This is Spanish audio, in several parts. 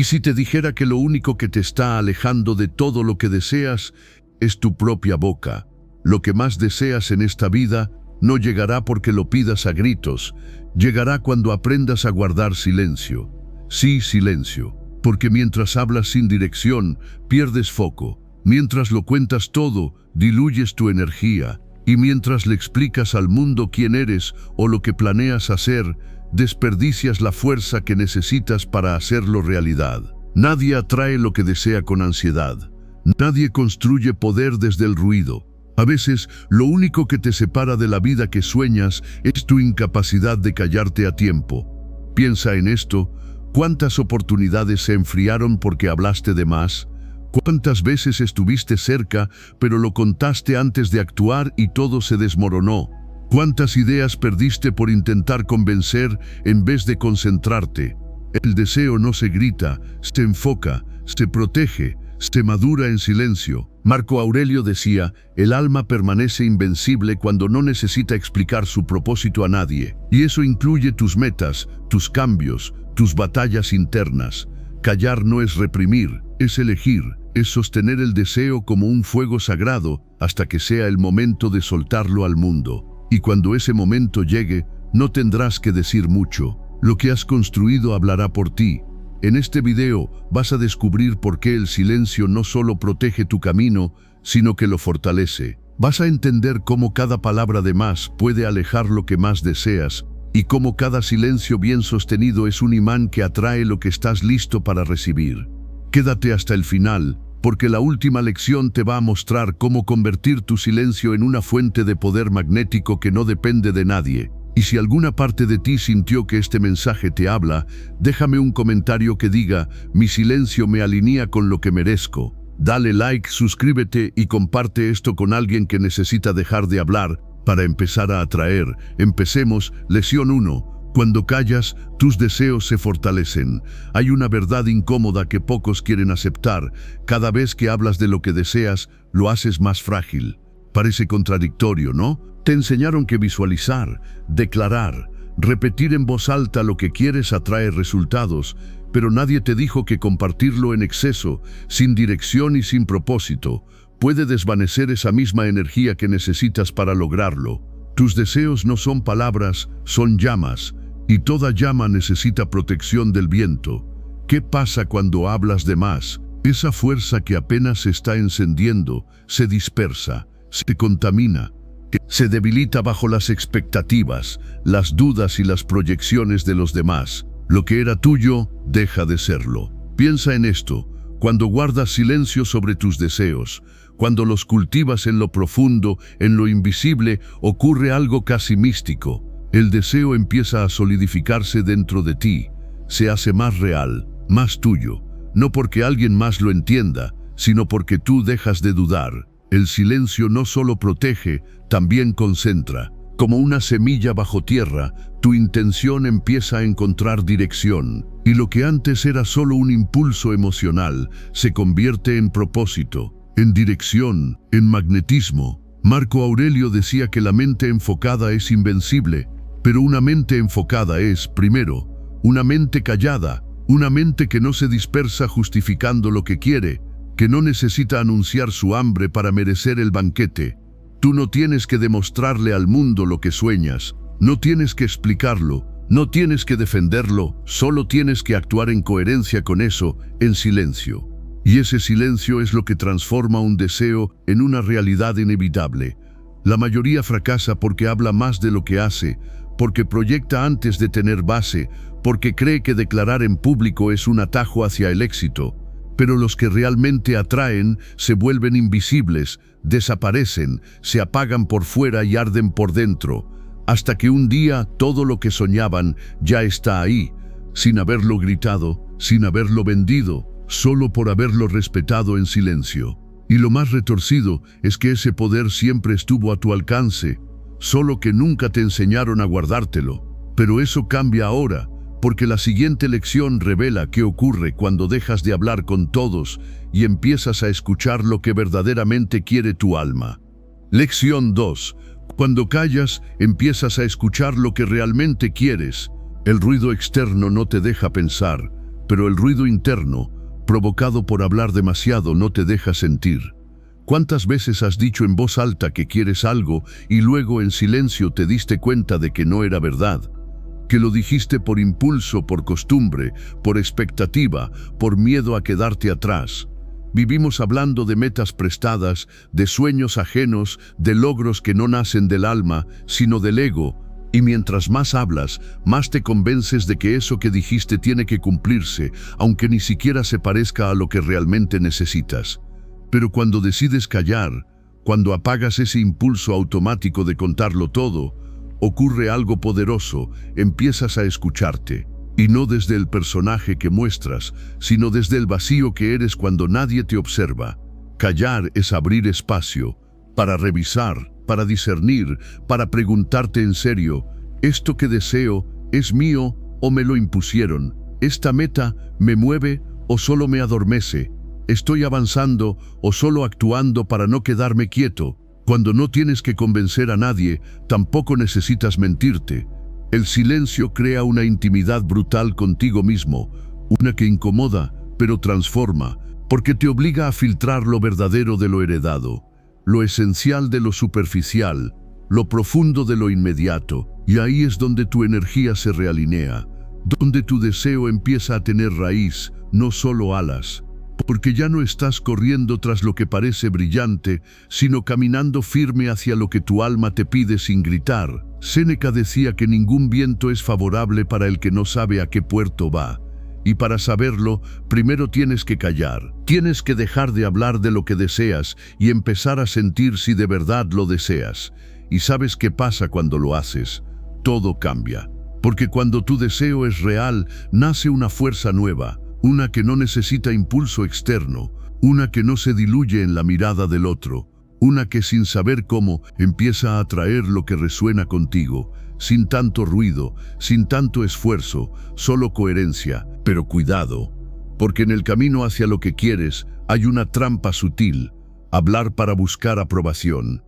¿Y si te dijera que lo único que te está alejando de todo lo que deseas es tu propia boca? Lo que más deseas en esta vida no llegará porque lo pidas a gritos, llegará cuando aprendas a guardar silencio. Sí, silencio, porque mientras hablas sin dirección, pierdes foco. Mientras lo cuentas todo, diluyes tu energía. Y mientras le explicas al mundo quién eres o lo que planeas hacer, desperdicias la fuerza que necesitas para hacerlo realidad. Nadie atrae lo que desea con ansiedad. Nadie construye poder desde el ruido. A veces, lo único que te separa de la vida que sueñas es tu incapacidad de callarte a tiempo. Piensa en esto. ¿Cuántas oportunidades se enfriaron porque hablaste de más? ¿Cuántas veces estuviste cerca, pero lo contaste antes de actuar y todo se desmoronó? ¿Cuántas ideas perdiste por intentar convencer en vez de concentrarte? El deseo no se grita, se enfoca, se protege, se madura en silencio. Marco Aurelio decía, el alma permanece invencible cuando no necesita explicar su propósito a nadie. Y eso incluye tus metas, tus cambios, tus batallas internas. Callar no es reprimir, es elegir, es sostener el deseo como un fuego sagrado hasta que sea el momento de soltarlo al mundo. Y cuando ese momento llegue, no tendrás que decir mucho. Lo que has construido hablará por ti. En este video vas a descubrir por qué el silencio no solo protege tu camino, sino que lo fortalece. Vas a entender cómo cada palabra de más puede alejar lo que más deseas y cómo cada silencio bien sostenido es un imán que atrae lo que estás listo para recibir. Quédate hasta el final, porque la última lección te va a mostrar cómo convertir tu silencio en una fuente de poder magnético que no depende de nadie. Y si alguna parte de ti sintió que este mensaje te habla, déjame un comentario que diga, mi silencio me alinea con lo que merezco. Dale like, suscríbete y comparte esto con alguien que necesita dejar de hablar para empezar a atraer. Empecemos, lección 1. Cuando callas, tus deseos se fortalecen. Hay una verdad incómoda que pocos quieren aceptar. Cada vez que hablas de lo que deseas, lo haces más frágil. Parece contradictorio, ¿no? Te enseñaron que visualizar, declarar, repetir en voz alta lo que quieres atrae resultados, pero nadie te dijo que compartirlo en exceso, sin dirección y sin propósito, puede desvanecer esa misma energía que necesitas para lograrlo. Tus deseos no son palabras, son llamas, y toda llama necesita protección del viento. ¿Qué pasa cuando hablas de más? Esa fuerza que apenas se está encendiendo se dispersa, se contamina, se debilita bajo las expectativas, las dudas y las proyecciones de los demás. Lo que era tuyo, deja de serlo. Piensa en esto, cuando guardas silencio sobre tus deseos, cuando los cultivas en lo profundo, en lo invisible, ocurre algo casi místico. El deseo empieza a solidificarse dentro de ti, se hace más real, más tuyo, no porque alguien más lo entienda, sino porque tú dejas de dudar. El silencio no solo protege, también concentra. Como una semilla bajo tierra, tu intención empieza a encontrar dirección, y lo que antes era solo un impulso emocional se convierte en propósito, en dirección, en magnetismo. Marco Aurelio decía que la mente enfocada es invencible, pero una mente enfocada es, primero, una mente callada, una mente que no se dispersa justificando lo que quiere, que no necesita anunciar su hambre para merecer el banquete. Tú no tienes que demostrarle al mundo lo que sueñas, no tienes que explicarlo, no tienes que defenderlo, solo tienes que actuar en coherencia con eso, en silencio. Y ese silencio es lo que transforma un deseo en una realidad inevitable. La mayoría fracasa porque habla más de lo que hace, porque proyecta antes de tener base, porque cree que declarar en público es un atajo hacia el éxito. Pero los que realmente atraen se vuelven invisibles, desaparecen, se apagan por fuera y arden por dentro, hasta que un día todo lo que soñaban ya está ahí, sin haberlo gritado, sin haberlo vendido, solo por haberlo respetado en silencio. Y lo más retorcido es que ese poder siempre estuvo a tu alcance, solo que nunca te enseñaron a guardártelo. Pero eso cambia ahora, porque la siguiente lección revela qué ocurre cuando dejas de hablar con todos y empiezas a escuchar lo que verdaderamente quiere tu alma. Lección 2. Cuando callas, empiezas a escuchar lo que realmente quieres. El ruido externo no te deja pensar, pero el ruido interno, provocado por hablar demasiado, no te deja sentir. ¿Cuántas veces has dicho en voz alta que quieres algo y luego en silencio te diste cuenta de que no era verdad? Que lo dijiste por impulso, por costumbre, por expectativa, por miedo a quedarte atrás. Vivimos hablando de metas prestadas, de sueños ajenos, de logros que no nacen del alma, sino del ego, y mientras más hablas, más te convences de que eso que dijiste tiene que cumplirse, aunque ni siquiera se parezca a lo que realmente necesitas. Pero cuando decides callar, cuando apagas ese impulso automático de contarlo todo, ocurre algo poderoso, empiezas a escucharte. Y no desde el personaje que muestras, sino desde el vacío que eres cuando nadie te observa. Callar es abrir espacio para revisar, para discernir, para preguntarte en serio, ¿esto que deseo es mío o me lo impusieron? ¿Esta meta me mueve o solo me adormece? ¿Estoy avanzando o solo actuando para no quedarme quieto? Cuando no tienes que convencer a nadie, tampoco necesitas mentirte. El silencio crea una intimidad brutal contigo mismo, una que incomoda, pero transforma, porque te obliga a filtrar lo verdadero de lo heredado, lo esencial de lo superficial, lo profundo de lo inmediato, y ahí es donde tu energía se realinea, donde tu deseo empieza a tener raíz, no solo alas. Porque ya no estás corriendo tras lo que parece brillante, sino caminando firme hacia lo que tu alma te pide sin gritar. Séneca decía que ningún viento es favorable para el que no sabe a qué puerto va. Y para saberlo, primero tienes que callar. Tienes que dejar de hablar de lo que deseas y empezar a sentir si de verdad lo deseas. ¿Y sabes qué pasa cuando lo haces? Todo cambia. Porque cuando tu deseo es real, nace una fuerza nueva. Una que no necesita impulso externo, una que no se diluye en la mirada del otro, una que sin saber cómo empieza a atraer lo que resuena contigo, sin tanto ruido, sin tanto esfuerzo, solo coherencia. Pero cuidado, porque en el camino hacia lo que quieres hay una trampa sutil, hablar para buscar aprobación.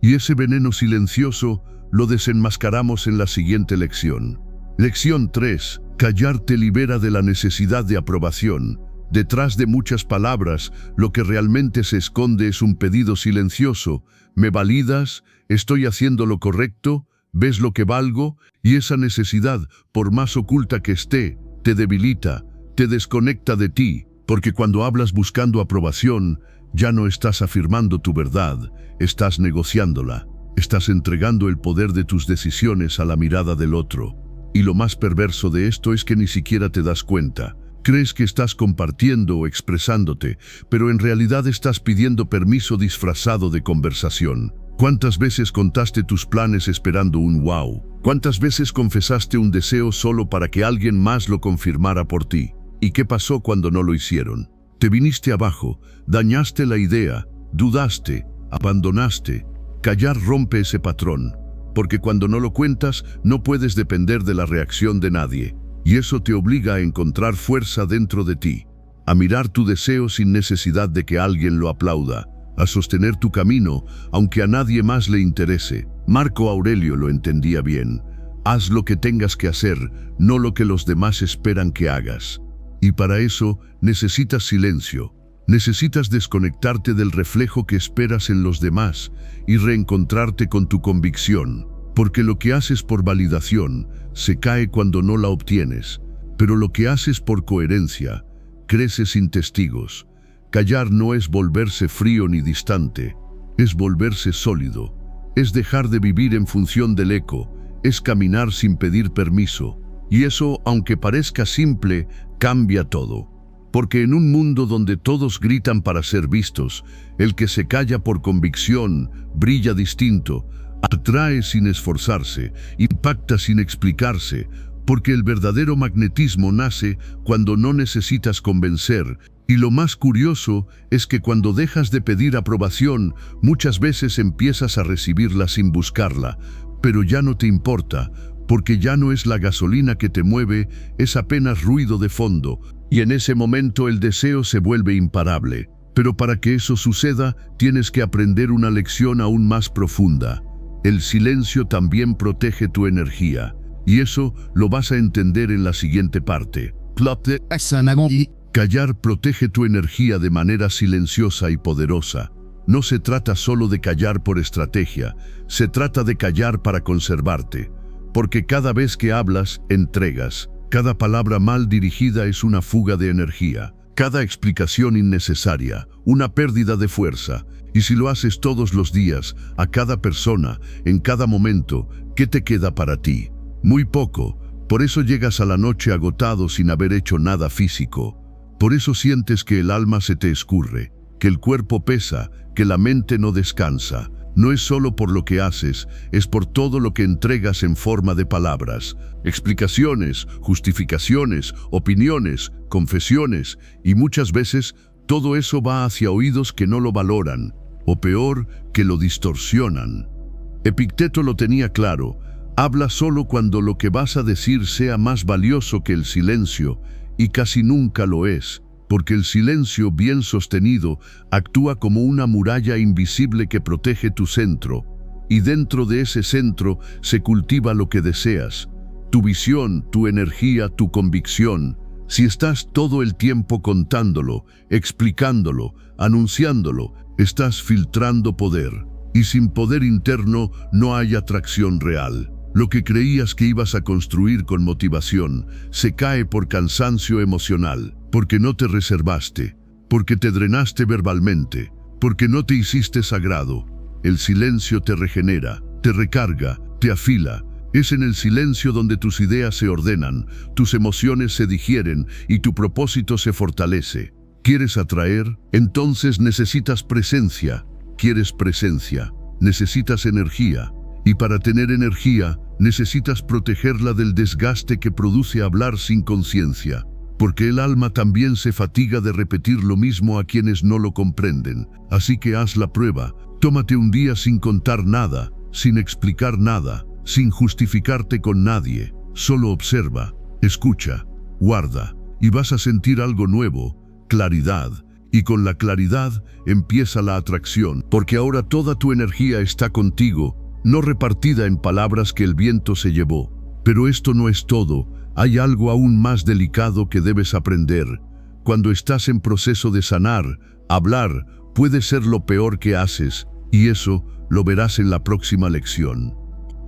Y ese veneno silencioso lo desenmascaramos en la siguiente lección. Lección 3. Callar te libera de la necesidad de aprobación. Detrás de muchas palabras, lo que realmente se esconde es un pedido silencioso. ¿Me validas? ¿Estoy haciendo lo correcto? ¿Ves lo que valgo? Y esa necesidad, por más oculta que esté, te debilita, te desconecta de ti, porque cuando hablas buscando aprobación, ya no estás afirmando tu verdad, estás negociándola. Estás entregando el poder de tus decisiones a la mirada del otro. Y lo más perverso de esto es que ni siquiera te das cuenta. Crees que estás compartiendo o expresándote, pero en realidad estás pidiendo permiso disfrazado de conversación. ¿Cuántas veces contaste tus planes esperando un wow? ¿Cuántas veces confesaste un deseo solo para que alguien más lo confirmara por ti? ¿Y qué pasó cuando no lo hicieron? Te viniste abajo, dañaste la idea, dudaste, abandonaste. Callar rompe ese patrón. Porque cuando no lo cuentas, no puedes depender de la reacción de nadie. Y eso te obliga a encontrar fuerza dentro de ti, a mirar tu deseo sin necesidad de que alguien lo aplauda, a sostener tu camino, aunque a nadie más le interese. Marco Aurelio lo entendía bien. Haz lo que tengas que hacer, no lo que los demás esperan que hagas. Y para eso necesitas silencio. Necesitas desconectarte del reflejo que esperas en los demás y reencontrarte con tu convicción, porque lo que haces por validación se cae cuando no la obtienes, pero lo que haces por coherencia crece sin testigos. Callar no es volverse frío ni distante, es volverse sólido, es dejar de vivir en función del eco, es caminar sin pedir permiso, y eso, aunque parezca simple, cambia todo. Porque en un mundo donde todos gritan para ser vistos, el que se calla por convicción brilla distinto, atrae sin esforzarse, impacta sin explicarse, porque el verdadero magnetismo nace cuando no necesitas convencer. Y lo más curioso es que cuando dejas de pedir aprobación, muchas veces empiezas a recibirla sin buscarla, pero ya no te importa, porque ya no es la gasolina que te mueve, es apenas ruido de fondo. Y en ese momento el deseo se vuelve imparable. Pero para que eso suceda, tienes que aprender una lección aún más profunda. El silencio también protege tu energía. Y eso lo vas a entender en la siguiente parte. Callar protege tu energía de manera silenciosa y poderosa. No se trata solo de callar por estrategia, se trata de callar para conservarte. Porque cada vez que hablas, entregas. Cada palabra mal dirigida es una fuga de energía. Cada explicación innecesaria, una pérdida de fuerza. Y si lo haces todos los días, a cada persona, en cada momento, ¿qué te queda para ti? Muy poco. Por eso llegas a la noche agotado sin haber hecho nada físico. Por eso sientes que el alma se te escurre, que el cuerpo pesa, que la mente no descansa. No es solo por lo que haces, es por todo lo que entregas en forma de palabras, explicaciones, justificaciones, opiniones, confesiones, y muchas veces todo eso va hacia oídos que no lo valoran, o peor, que lo distorsionan. Epicteto lo tenía claro: habla solo cuando lo que vas a decir sea más valioso que el silencio, y casi nunca lo es, porque el silencio bien sostenido actúa como una muralla invisible que protege tu centro, y dentro de ese centro se cultiva lo que deseas, tu visión, tu energía, tu convicción. Si estás todo el tiempo contándolo, explicándolo, anunciándolo, estás filtrando poder, y sin poder interno no hay atracción real. Lo que creías que ibas a construir con motivación se cae por cansancio emocional, porque no te reservaste, porque te drenaste verbalmente, porque no te hiciste sagrado. El silencio te regenera, te recarga, te afila. Es en el silencio donde tus ideas se ordenan, tus emociones se digieren y tu propósito se fortalece. ¿Quieres atraer? Entonces necesitas presencia. ¿Quieres presencia? Necesitas energía. Y para tener energía, necesitas protegerla del desgaste que produce hablar sin conciencia. Porque el alma también se fatiga de repetir lo mismo a quienes no lo comprenden. Así que haz la prueba. Tómate un día sin contar nada, sin explicar nada, sin justificarte con nadie. Solo observa, escucha, guarda, y vas a sentir algo nuevo, claridad. Y con la claridad empieza la atracción, porque ahora toda tu energía está contigo, no repartida en palabras que el viento se llevó. Pero esto no es todo, hay algo aún más delicado que debes aprender. Cuando estás en proceso de sanar, hablar puede ser lo peor que haces, y eso lo verás en la próxima lección.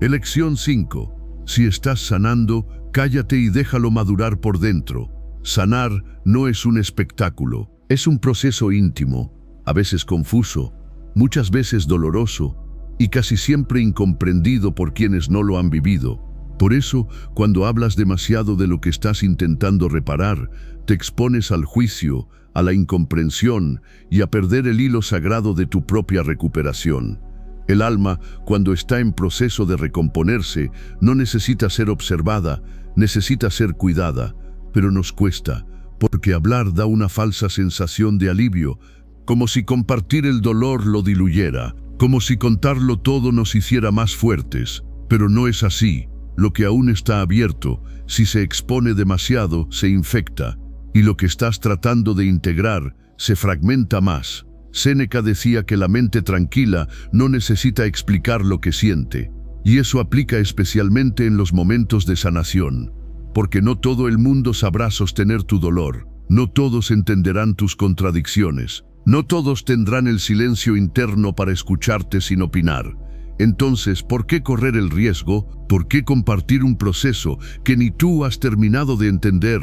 Lección 5. Si estás sanando, cállate y déjalo madurar por dentro. Sanar no es un espectáculo, es un proceso íntimo, a veces confuso, muchas veces doloroso, y casi siempre incomprendido por quienes no lo han vivido. Por eso, cuando hablas demasiado de lo que estás intentando reparar, te expones al juicio, a la incomprensión y a perder el hilo sagrado de tu propia recuperación. El alma, cuando está en proceso de recomponerse, no necesita ser observada, necesita ser cuidada, pero nos cuesta, porque hablar da una falsa sensación de alivio, como si compartir el dolor lo diluyera, como si contarlo todo nos hiciera más fuertes, pero no es así. Lo que aún está abierto, si se expone demasiado, se infecta, y lo que estás tratando de integrar se fragmenta más. Séneca decía que la mente tranquila no necesita explicar lo que siente, y eso aplica especialmente en los momentos de sanación, porque no todo el mundo sabrá sostener tu dolor, no todos entenderán tus contradicciones, no todos tendrán el silencio interno para escucharte sin opinar. Entonces, ¿por qué correr el riesgo? ¿Por qué compartir un proceso que ni tú has terminado de entender?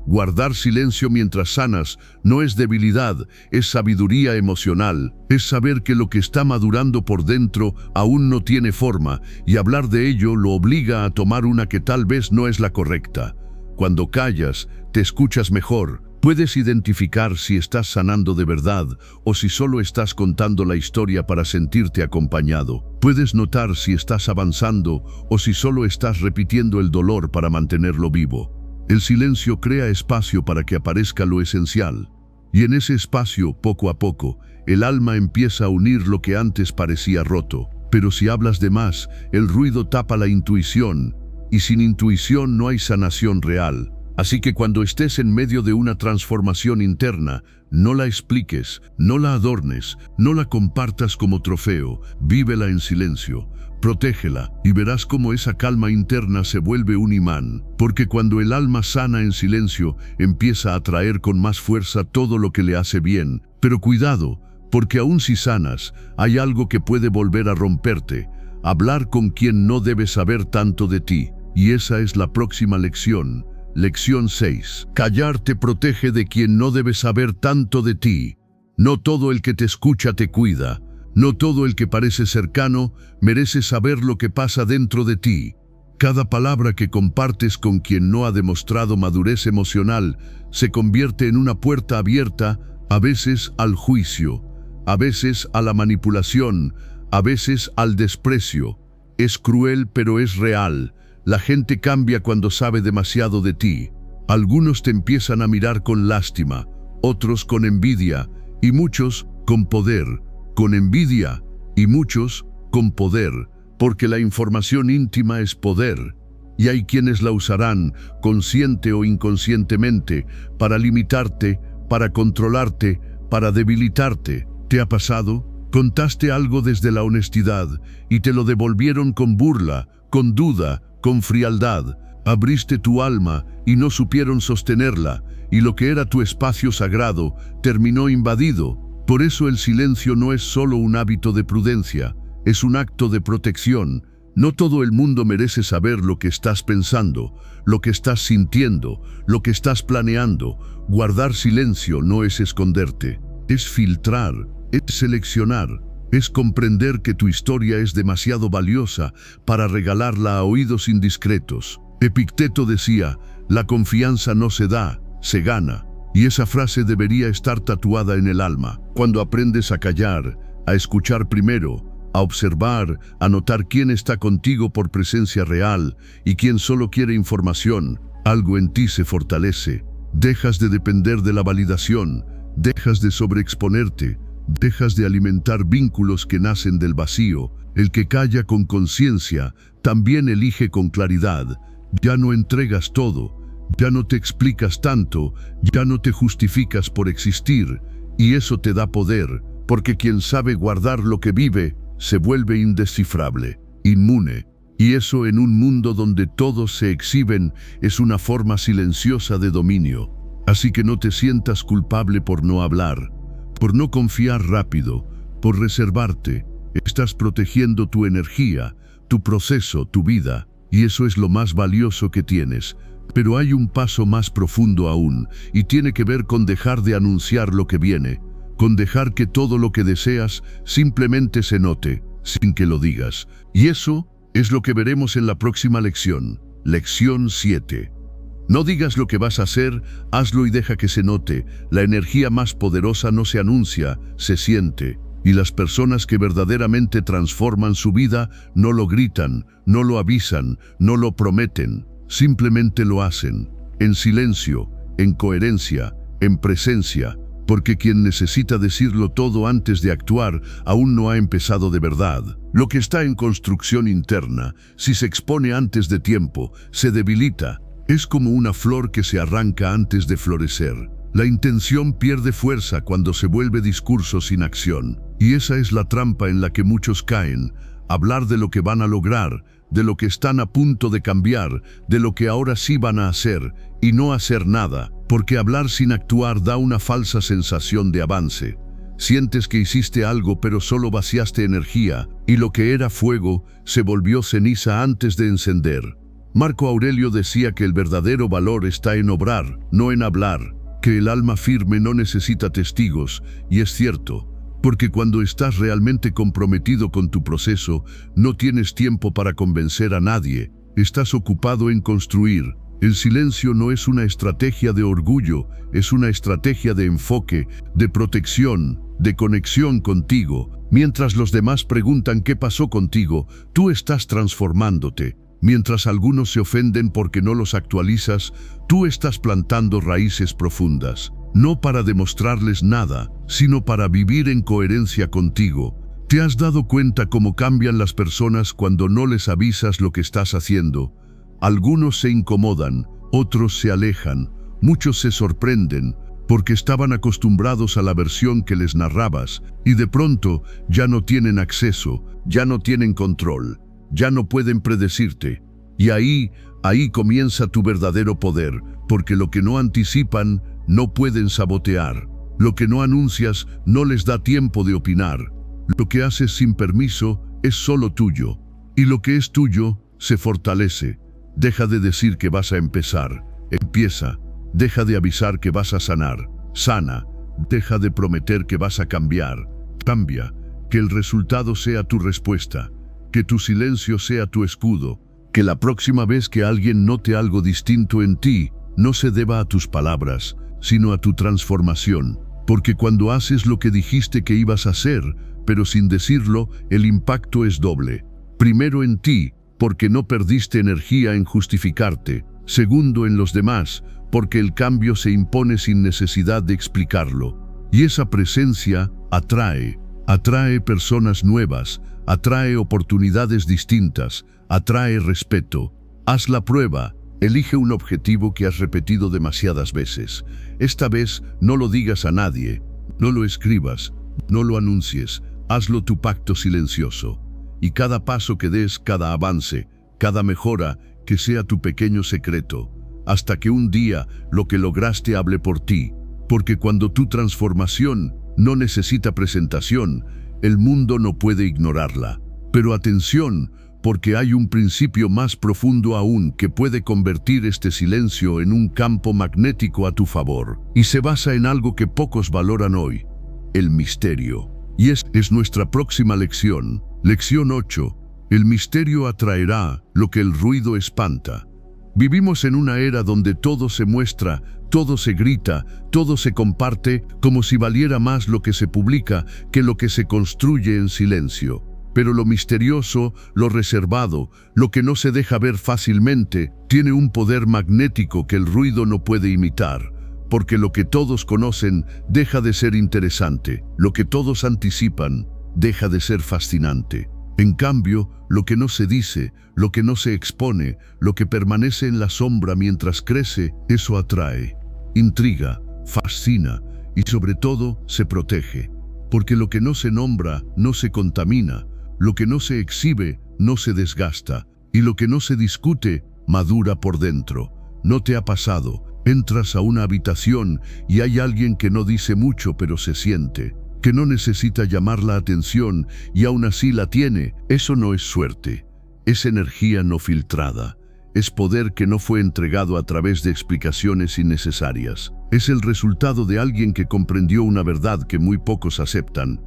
Guardar silencio mientras sanas no es debilidad, es sabiduría emocional, es saber que lo que está madurando por dentro aún no tiene forma, y hablar de ello lo obliga a tomar una que tal vez no es la correcta. Cuando callas, te escuchas mejor. Puedes identificar si estás sanando de verdad o si solo estás contando la historia para sentirte acompañado. Puedes notar si estás avanzando o si solo estás repitiendo el dolor para mantenerlo vivo. El silencio crea espacio para que aparezca lo esencial. Y en ese espacio, poco a poco, el alma empieza a unir lo que antes parecía roto. Pero si hablas de más, el ruido tapa la intuición, y sin intuición no hay sanación real. Así que cuando estés en medio de una transformación interna, no la expliques, no la adornes, no la compartas como trofeo, vívela en silencio, protégela, y verás cómo esa calma interna se vuelve un imán, porque cuando el alma sana en silencio, empieza a atraer con más fuerza todo lo que le hace bien. Pero cuidado, porque aun si sanas, hay algo que puede volver a romperte, hablar con quien no debe saber tanto de ti, y esa es la próxima lección. Lección 6. Callar te protege de quien no debe saber tanto de ti. No todo el que te escucha te cuida. No todo el que parece cercano merece saber lo que pasa dentro de ti. Cada palabra que compartes con quien no ha demostrado madurez emocional se convierte en una puerta abierta, a veces al juicio, a veces a la manipulación, a veces al desprecio. Es cruel, pero es real. La gente cambia cuando sabe demasiado de ti. Algunos te empiezan a mirar con lástima, otros con envidia, y muchos con poder. Con envidia, y muchos con poder, porque la información íntima es poder. Y hay quienes la usarán, consciente o inconscientemente, para limitarte, para controlarte, para debilitarte. ¿Te ha pasado? Contaste algo desde la honestidad, y te lo devolvieron con burla, con duda, con frialdad. Abriste tu alma y no supieron sostenerla, y lo que era tu espacio sagrado terminó invadido. Por eso el silencio no es solo un hábito de prudencia, es un acto de protección. No todo el mundo merece saber lo que estás pensando, lo que estás sintiendo, lo que estás planeando. Guardar silencio no es esconderte, es filtrar, es seleccionar. Es comprender que tu historia es demasiado valiosa para regalarla a oídos indiscretos. Epicteto decía, la confianza no se da, se gana. Y esa frase debería estar tatuada en el alma. Cuando aprendes a callar, a escuchar primero, a observar, a notar quién está contigo por presencia real y quién solo quiere información, algo en ti se fortalece. Dejas de depender de la validación, dejas de sobreexponerte, dejas de alimentar vínculos que nacen del vacío. El que calla con conciencia también elige con claridad. Ya no entregas todo, ya no te explicas tanto, ya no te justificas por existir, y eso te da poder, porque quien sabe guardar lo que vive se vuelve indescifrable, inmune, y eso en un mundo donde todos se exhiben es una forma silenciosa de dominio. Así que no te sientas culpable por no hablar, por no confiar rápido, por reservarte. Estás protegiendo tu energía, tu proceso, tu vida, y eso es lo más valioso que tienes. Pero hay un paso más profundo aún, y tiene que ver con dejar de anunciar lo que viene, con dejar que todo lo que deseas simplemente se note, sin que lo digas. Y eso es lo que veremos en la próxima lección. Lección 7. No digas lo que vas a hacer, hazlo y deja que se note. La energía más poderosa no se anuncia, se siente. Y las personas que verdaderamente transforman su vida no lo gritan, no lo avisan, no lo prometen. Simplemente lo hacen, en silencio, en coherencia, en presencia, porque quien necesita decirlo todo antes de actuar aún no ha empezado de verdad. Lo que está en construcción interna, si se expone antes de tiempo, se debilita. Es como una flor que se arranca antes de florecer. La intención pierde fuerza cuando se vuelve discurso sin acción. Y esa es la trampa en la que muchos caen. Hablar de lo que van a lograr, de lo que están a punto de cambiar, de lo que ahora sí van a hacer, y no hacer nada, porque hablar sin actuar da una falsa sensación de avance. Sientes que hiciste algo pero solo vaciaste energía, y lo que era fuego se volvió ceniza antes de encender. Marco Aurelio decía que el verdadero valor está en obrar, no en hablar, que el alma firme no necesita testigos, y es cierto. Porque cuando estás realmente comprometido con tu proceso, no tienes tiempo para convencer a nadie, estás ocupado en construir. El silencio no es una estrategia de orgullo, es una estrategia de enfoque, de protección, de conexión contigo. Mientras los demás preguntan qué pasó contigo, tú estás transformándote. Mientras algunos se ofenden porque no los actualizas, tú estás plantando raíces profundas. No para demostrarles nada, sino para vivir en coherencia contigo. ¿Te has dado cuenta cómo cambian las personas cuando no les avisas lo que estás haciendo? Algunos se incomodan, otros se alejan, muchos se sorprenden, porque estaban acostumbrados a la versión que les narrabas, y de pronto ya no tienen acceso, ya no tienen control. ya no pueden predecirte. Y ahí comienza tu verdadero poder, porque lo que no anticipan, no pueden sabotear. Lo que no anuncias, no les da tiempo de opinar. Lo que haces sin permiso, es solo tuyo. Y lo que es tuyo, se fortalece. Deja de decir que vas a empezar. Empieza. Deja de avisar que vas a sanar. Sana. Deja de prometer que vas a cambiar. Cambia. Que el resultado sea tu respuesta. Que tu silencio sea tu escudo. Que la próxima vez que alguien note algo distinto en ti, no se deba a tus palabras, sino a tu transformación. Porque cuando haces lo que dijiste que ibas a hacer, pero sin decirlo, el impacto es doble. Primero en ti, porque no perdiste energía en justificarte. Segundo en los demás, porque el cambio se impone sin necesidad de explicarlo. Y esa presencia atrae personas nuevas, atrae oportunidades distintas, atrae respeto. Haz la prueba, elige un objetivo que has repetido demasiadas veces. Esta vez no lo digas a nadie, no lo escribas, no lo anuncies, hazlo tu pacto silencioso. Y cada paso que des, cada avance, cada mejora, que sea tu pequeño secreto, hasta que un día lo que lograste hable por ti. Porque cuando tu transformación no necesita presentación, el mundo no puede ignorarla. Pero atención, porque hay un principio más profundo aún que puede convertir este silencio en un campo magnético a tu favor. Y se basa en algo que pocos valoran hoy, el misterio. Y es nuestra próxima lección. Lección 8. El misterio atraerá lo que el ruido espanta. Vivimos en una era donde todo se muestra, todo se grita, todo se comparte, como si valiera más lo que se publica que lo que se construye en silencio. Pero lo misterioso, lo reservado, lo que no se deja ver fácilmente, tiene un poder magnético que el ruido no puede imitar. Porque lo que todos conocen deja de ser interesante, lo que todos anticipan deja de ser fascinante. En cambio, lo que no se dice, lo que no se expone, lo que permanece en la sombra mientras crece, eso atrae, intriga, fascina y sobre todo se protege. Porque lo que no se nombra no se contamina, lo que no se exhibe no se desgasta y lo que no se discute madura por dentro. ¿No te ha pasado? Entras a una habitación y hay alguien que no dice mucho pero se siente, que no necesita llamar la atención y aún así la tiene. Eso no es suerte, es energía no filtrada, es poder que no fue entregado a través de explicaciones innecesarias. Es el resultado de alguien que comprendió una verdad que muy pocos aceptan.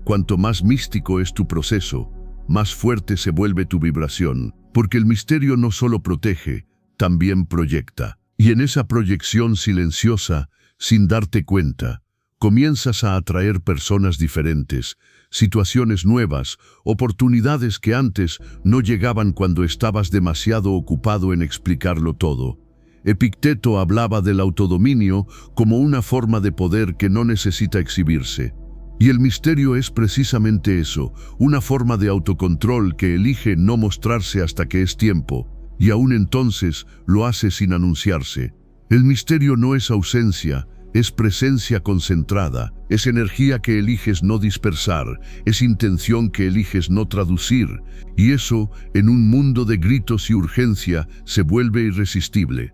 Cuanto más místico es tu proceso, más fuerte se vuelve tu vibración, porque el misterio no solo protege, también proyecta. Y en esa proyección silenciosa, sin darte cuenta, comienzas a atraer personas diferentes, situaciones nuevas, oportunidades que antes no llegaban cuando estabas demasiado ocupado en explicarlo todo. Epicteto hablaba del autodominio como una forma de poder que no necesita exhibirse. Y el misterio es precisamente eso, una forma de autocontrol que elige no mostrarse hasta que es tiempo, y aún entonces lo hace sin anunciarse. El misterio no es ausencia, es presencia concentrada, es energía que eliges no dispersar, es intención que eliges no traducir, y eso, en un mundo de gritos y urgencia, se vuelve irresistible.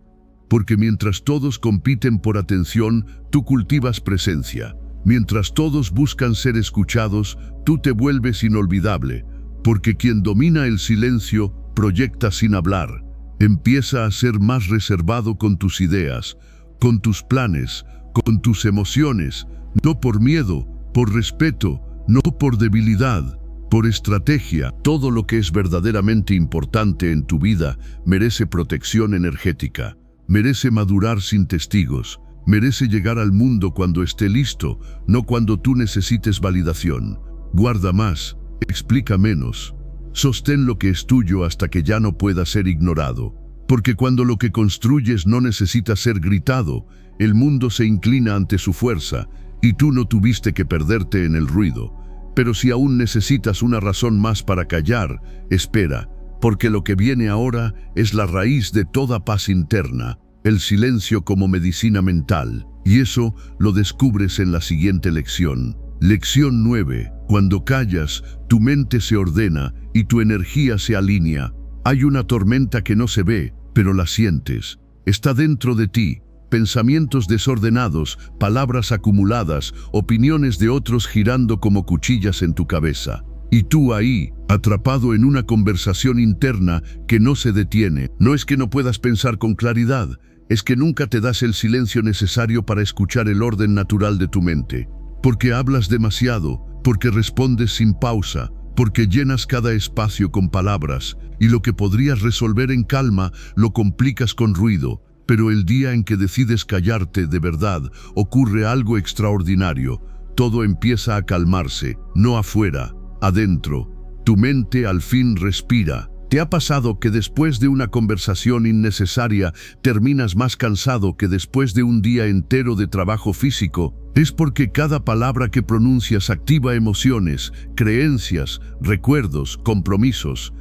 Porque mientras todos compiten por atención, tú cultivas presencia. Mientras todos buscan ser escuchados, tú te vuelves inolvidable. Porque quien domina el silencio, proyecta sin hablar. Empieza a ser más reservado con tus ideas, con tus planes, con tus emociones, no por miedo, por respeto, no por debilidad, por estrategia. Todo lo que es verdaderamente importante en tu vida merece protección energética, merece madurar sin testigos, merece llegar al mundo cuando esté listo, no cuando tú necesites validación. Guarda más, explica menos. Sostén lo que es tuyo hasta que ya no pueda ser ignorado. Porque cuando lo que construyes no necesita ser gritado, el mundo se inclina ante su fuerza y tú no tuviste que perderte en el ruido. Pero si aún necesitas una razón más para callar, espera, porque lo que viene ahora es la raíz de toda paz interna, el silencio como medicina mental. Y eso lo descubres en la siguiente lección. Lección 9. Cuando callas, tu mente se ordena y tu energía se alinea. Hay una tormenta que no se ve, pero la sientes. Está dentro de ti. Pensamientos desordenados, palabras acumuladas, opiniones de otros girando como cuchillas en tu cabeza. Y tú ahí, atrapado en una conversación interna que no se detiene. No es que no puedas pensar con claridad, es que nunca te das el silencio necesario para escuchar el orden natural de tu mente. Porque hablas demasiado, porque respondes sin pausa, porque llenas cada espacio con palabras, y lo que podrías resolver en calma lo complicas con ruido. Pero el día en que decides callarte de verdad, ocurre algo extraordinario. Todo empieza a calmarse, no afuera, adentro. Tu mente al fin respira. ¿Te ha pasado que después de una conversación innecesaria terminas más cansado que después de un día entero de trabajo físico? Es porque cada palabra que pronuncias activa emociones, creencias, recuerdos, compromisos.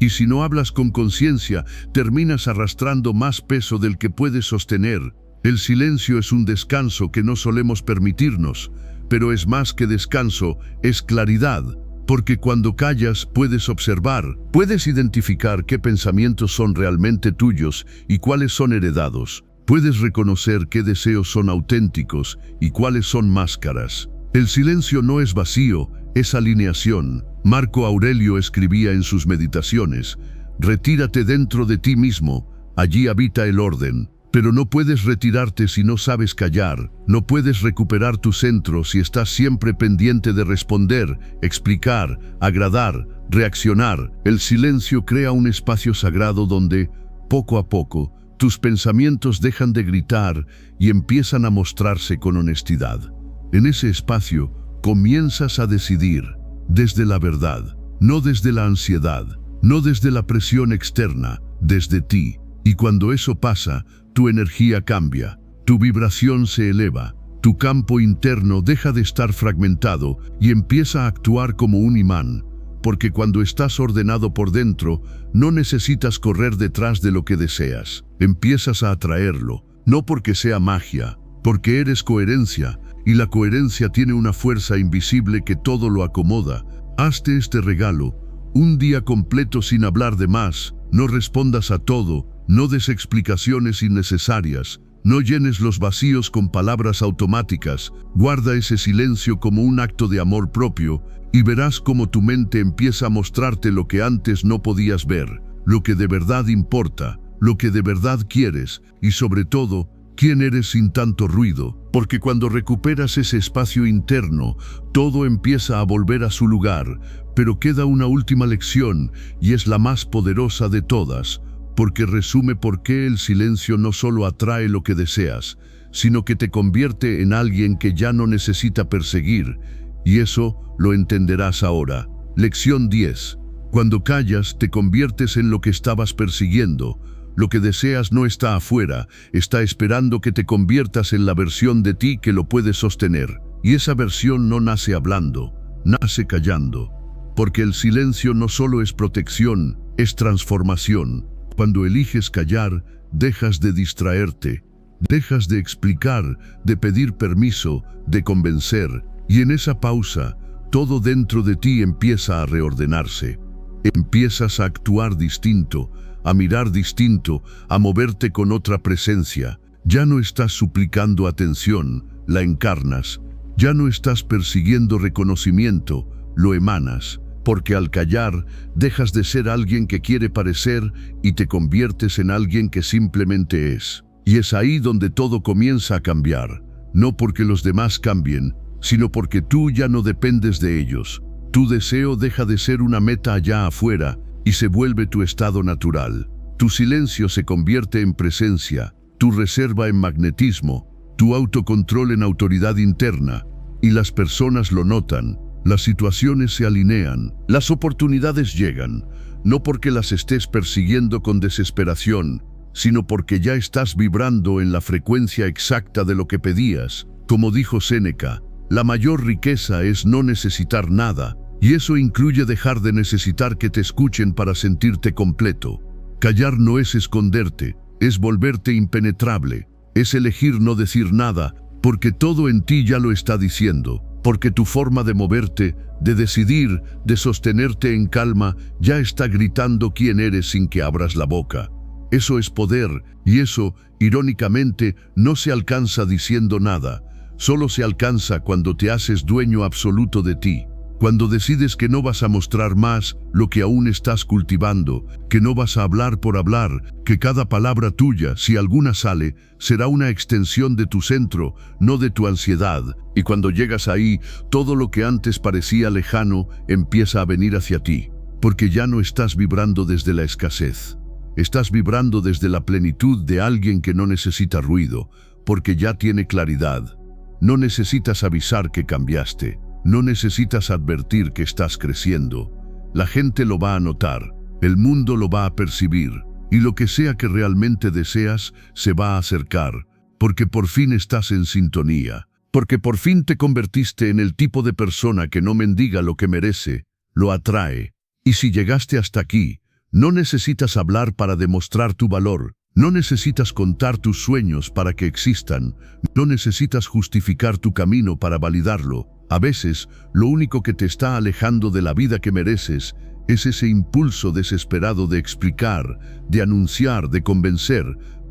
Y si no hablas con conciencia, terminas arrastrando más peso del que puedes sostener. El silencio es un descanso que no solemos permitirnos, pero es más que descanso, es claridad. Porque cuando callas puedes observar, puedes identificar qué pensamientos son realmente tuyos y cuáles son heredados. Puedes reconocer qué deseos son auténticos y cuáles son máscaras. El silencio no es vacío, es alineación. Marco Aurelio escribía en sus meditaciones: retírate dentro de ti mismo, allí habita el orden. Pero no puedes retirarte si no sabes callar, no puedes recuperar tu centro si estás siempre pendiente de responder, explicar, agradar, reaccionar. El silencio crea un espacio sagrado donde, poco a poco, tus pensamientos dejan de gritar y empiezan a mostrarse con honestidad. En ese espacio, comienzas a decidir desde la verdad, no desde la ansiedad, no desde la presión externa, desde ti. Y cuando eso pasa, tu energía cambia, tu vibración se eleva, tu campo interno deja de estar fragmentado y empieza a actuar como un imán, porque cuando estás ordenado por dentro, no necesitas correr detrás de lo que deseas, empiezas a atraerlo, no porque sea magia, porque eres coherencia, y la coherencia tiene una fuerza invisible que todo lo acomoda. Hazte este regalo, un día completo sin hablar de más, no respondas a todo, no des explicaciones innecesarias, no llenes los vacíos con palabras automáticas, guarda ese silencio como un acto de amor propio y verás cómo tu mente empieza a mostrarte lo que antes no podías ver, lo que de verdad importa, lo que de verdad quieres y sobre todo, quién eres sin tanto ruido. Porque cuando recuperas ese espacio interno, todo empieza a volver a su lugar, pero queda una última lección y es la más poderosa de todas. Porque resume por qué el silencio no solo atrae lo que deseas, sino que te convierte en alguien que ya no necesita perseguir, y eso lo entenderás ahora. Lección 10. Cuando callas, te conviertes en lo que estabas persiguiendo. Lo que deseas no está afuera, está esperando que te conviertas en la versión de ti que lo puede sostener. Y esa versión no nace hablando, nace callando. Porque el silencio no solo es protección, es transformación. Cuando eliges callar, dejas de distraerte, dejas de explicar, de pedir permiso, de convencer, y en esa pausa, todo dentro de ti empieza a reordenarse. Empiezas a actuar distinto, a mirar distinto, a moverte con otra presencia. Ya no estás suplicando atención, la encarnas. Ya no estás persiguiendo reconocimiento, lo emanas. Porque al callar, dejas de ser alguien que quiere parecer y te conviertes en alguien que simplemente es. Y es ahí donde todo comienza a cambiar, no porque los demás cambien, sino porque tú ya no dependes de ellos. Tu deseo deja de ser una meta allá afuera y se vuelve tu estado natural. Tu silencio se convierte en presencia, tu reserva en magnetismo, tu autocontrol en autoridad interna, y las personas lo notan. Las situaciones se alinean, las oportunidades llegan, no porque las estés persiguiendo con desesperación, sino porque ya estás vibrando en la frecuencia exacta de lo que pedías. Como dijo Séneca, la mayor riqueza es no necesitar nada, y eso incluye dejar de necesitar que te escuchen para sentirte completo. Callar no es esconderte, es volverte impenetrable, es elegir no decir nada, porque todo en ti ya lo está diciendo. porque tu forma de moverte, de decidir, de sostenerte en calma, ya está gritando quién eres sin que abras la boca. Eso es poder, y eso, irónicamente, no se alcanza diciendo nada. Solo se alcanza cuando te haces dueño absoluto de ti. Cuando decides que no vas a mostrar más lo que aún estás cultivando, que no vas a hablar por hablar, que cada palabra tuya, si alguna sale, será una extensión de tu centro, no de tu ansiedad. Y cuando llegas ahí, todo lo que antes parecía lejano empieza a venir hacia ti, porque ya no estás vibrando desde la escasez. Estás vibrando desde la plenitud de alguien que no necesita ruido, porque ya tiene claridad. No necesitas avisar que cambiaste. No necesitas advertir que estás creciendo. La gente lo va a notar, el mundo lo va a percibir, y lo que sea que realmente deseas se va a acercar, porque por fin estás en sintonía, porque por fin te convertiste en el tipo de persona que no mendiga lo que merece, lo atrae. Y si llegaste hasta aquí, no necesitas hablar para demostrar tu valor, no necesitas contar tus sueños para que existan, no necesitas justificar tu camino para validarlo. A veces, lo único que te está alejando de la vida que mereces es ese impulso desesperado de explicar, de anunciar, de convencer.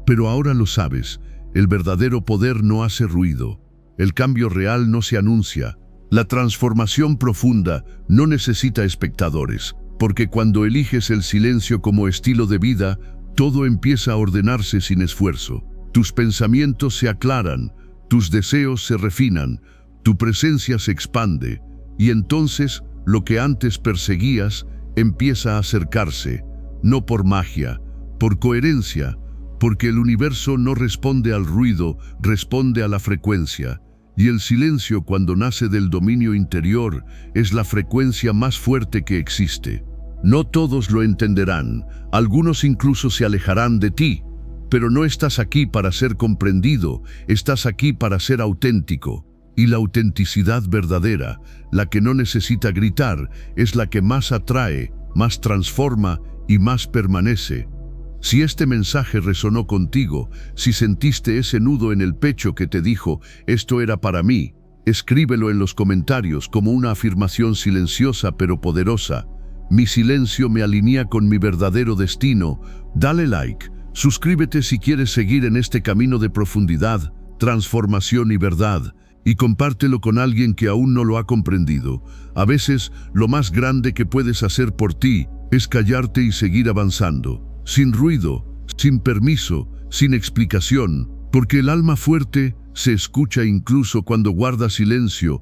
Pero ahora lo sabes, el verdadero poder no hace ruido. El cambio real no se anuncia. La transformación profunda no necesita espectadores, porque cuando eliges el silencio como estilo de vida, todo empieza a ordenarse sin esfuerzo. Tus pensamientos se aclaran, tus deseos se refinan, tu presencia se expande, y entonces lo que antes perseguías empieza a acercarse, no por magia, por coherencia, porque el universo no responde al ruido, responde a la frecuencia, y el silencio cuando nace del dominio interior es la frecuencia más fuerte que existe. No todos lo entenderán, algunos incluso se alejarán de ti, pero no estás aquí para ser comprendido, estás aquí para ser auténtico. Y la autenticidad verdadera, la que no necesita gritar, es la que más atrae, más transforma y más permanece. Si este mensaje resonó contigo, si sentiste ese nudo en el pecho que te dijo, esto era para mí, escríbelo en los comentarios como una afirmación silenciosa pero poderosa. Mi silencio me alinea con mi verdadero destino. Dale like, suscríbete si quieres seguir en este camino de profundidad, transformación y verdad. Y compártelo con alguien que aún no lo ha comprendido. A veces, lo más grande que puedes hacer por ti es callarte y seguir avanzando, sin ruido, sin permiso, sin explicación, porque el alma fuerte se escucha incluso cuando guarda silencio,